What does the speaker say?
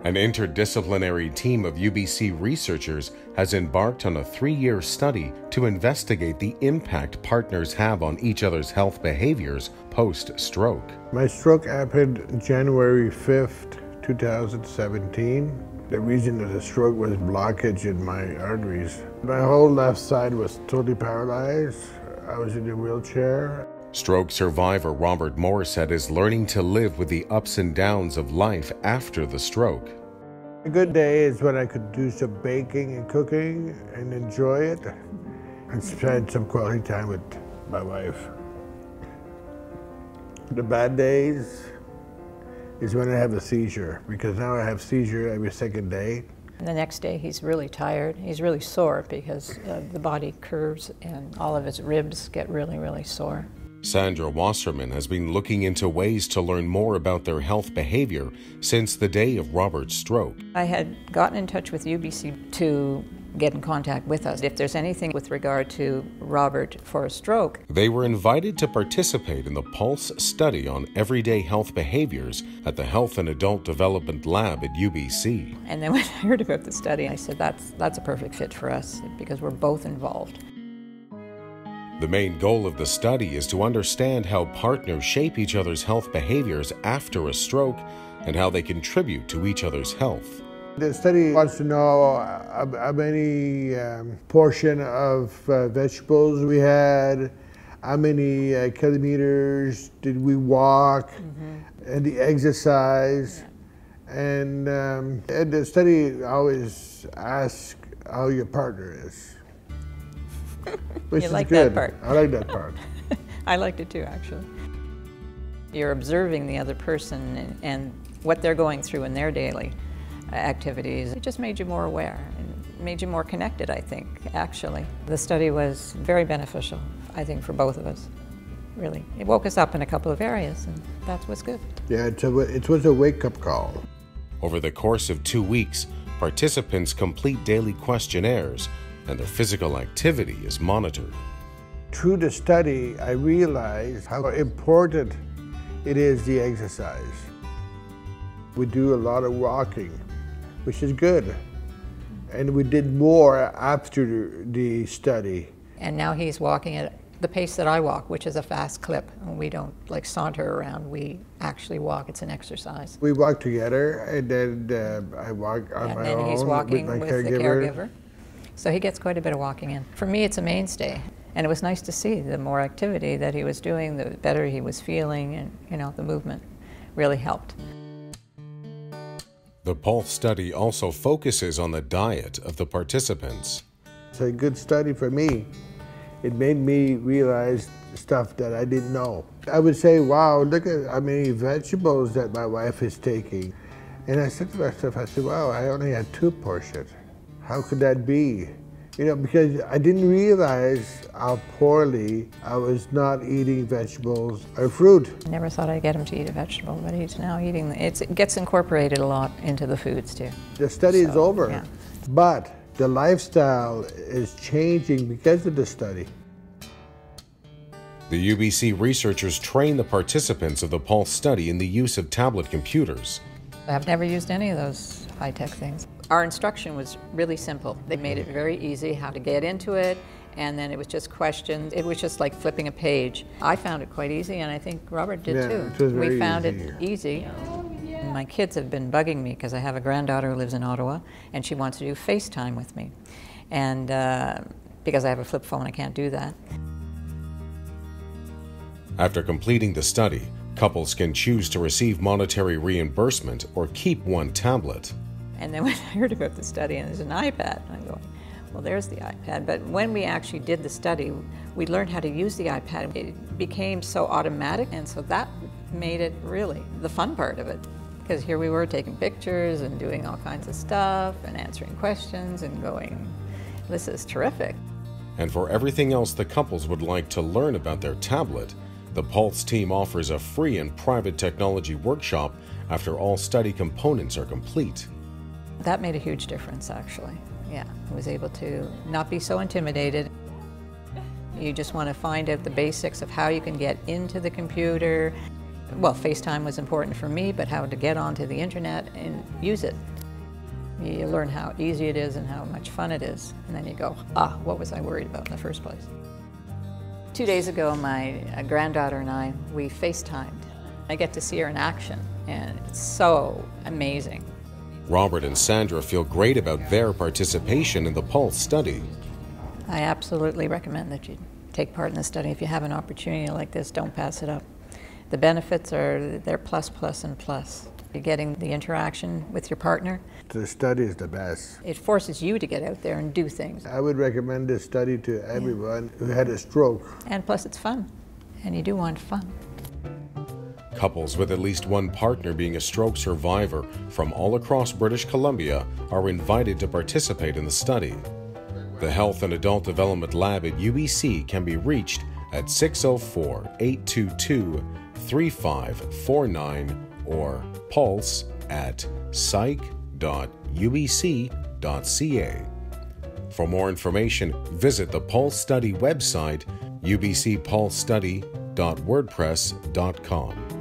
An interdisciplinary team of UBC researchers has embarked on a 3-year study to investigate the impact partners have on each other's health behaviors post-stroke. My stroke happened January 5th, 2017. The reason of the stroke was blockage in my arteries. My whole left side was totally paralyzed. I was in a wheelchair. Stroke survivor Robert Morissette is learning to live with the ups and downs of life after the stroke. A good day is when I could do some baking and cooking and enjoy it and spend some quality time with my wife. The bad days is when I have a seizure, because now I have seizure every second day. The next day he's really tired. He's really sore because the body curves and all of his ribs get really, really sore. Sandra Wasserman has been looking into ways to learn more about their health behavior since the day of Robert's stroke. I had gotten in touch with UBC to get in contact with us if there's anything with regard to Robert for a stroke. They were invited to participate in the Pulse study on everyday health behaviors at the Health and Adult Development Lab at UBC. And then when I heard about the study, I said that's a perfect fit for us because we're both involved. The main goal of the study is to understand how partners shape each other's health behaviors after a stroke and how they contribute to each other's health. The study wants to know how many portion of vegetables we had, how many kilometers did we walk, and the exercise. And the study always asks how your partner is. Which you is like good. That part? I like that part. I liked it too, actually. You're observing the other person and what they're going through in their daily activities. It just made you more aware and made you more connected, I think, actually. The study was very beneficial, I think, for both of us, really. It woke us up in a couple of areas, and that's what's good. Yeah, it was a wake-up call. Over the course of 2 weeks, participants complete daily questionnaires and their physical activity is monitored. Through the study, I realized how important it is, the exercise. We do a lot of walking, which is good. And we did more after the study. And now he's walking at the pace that I walk, which is a fast clip. And we don't like saunter around, we actually walk, it's an exercise. We walk together, and then I walk on my own. And then he's walking with the caregiver. So he gets quite a bit of walking in. For me, it's a mainstay. And it was nice to see the more activity that he was doing, the better he was feeling, and the movement really helped. The Pulse study also focuses on the diet of the participants. It's a good study for me. It made me realize stuff that I didn't know. I would say, wow, look at how many vegetables that my wife is taking. And I said to myself, wow, I only had 2 portions. How could that be? Because I didn't realize how poorly I was not eating vegetables or fruit. I never thought I'd get him to eat a vegetable, but he's now eating. It gets incorporated a lot into the foods too. The study is over, yeah. But the lifestyle is changing because of the study. The UBC researchers train the participants of the Pulse study in the use of tablet computers. I've never used any of those high-tech things. Our instruction was really simple. They made it very easy how to get into it, and then it was just questions. It was just like flipping a page. I found it quite easy, and I think Robert did too. It was very We found easy. it easy. My kids have been bugging me because I have a granddaughter who lives in Ottawa, and she wants to do FaceTime with me. And because I have a flip phone, I can't do that. After completing the study, couples can choose to receive monetary reimbursement or keep one tablet. And then when I heard about the study and there's an iPad, I'm going, well, there's the iPad. But when we actually did the study, we learned how to use the iPad. It became so automatic, and so that made it really the fun part of it. Because here we were taking pictures and doing all kinds of stuff and answering questions and going, this is terrific. And for everything else the couples would like to learn about their tablet, the Pulse team offers a free and private technology workshop after all study components are complete. That made a huge difference, actually. Yeah, I was able to not be so intimidated. You just want to find out the basics of how you can get into the computer. Well, FaceTime was important for me, but how to get onto the internet and use it. You learn how easy it is and how much fun it is, and then you go, what was I worried about in the first place? 2 days ago, my granddaughter and I, we FaceTimed. I get to see her in action, and it's so amazing. Robert and Sandra feel great about their participation in the Pulse study. I absolutely recommend that you take part in the study. If you have an opportunity like this, don't pass it up. The benefits are, they're plus, plus, and plus. You're getting the interaction with your partner. The study is the best. It forces you to get out there and do things. I would recommend this study to everyone who had a stroke. And plus it's fun, and you do want fun. Couples with at least one partner being a stroke survivor from all across British Columbia are invited to participate in the study. The Health and Adult Development Lab at UBC can be reached at 604-822-3549 or pulse@psych.ubc.ca. For more information, visit the Pulse Study website, ubcpulsestudy.wordpress.com.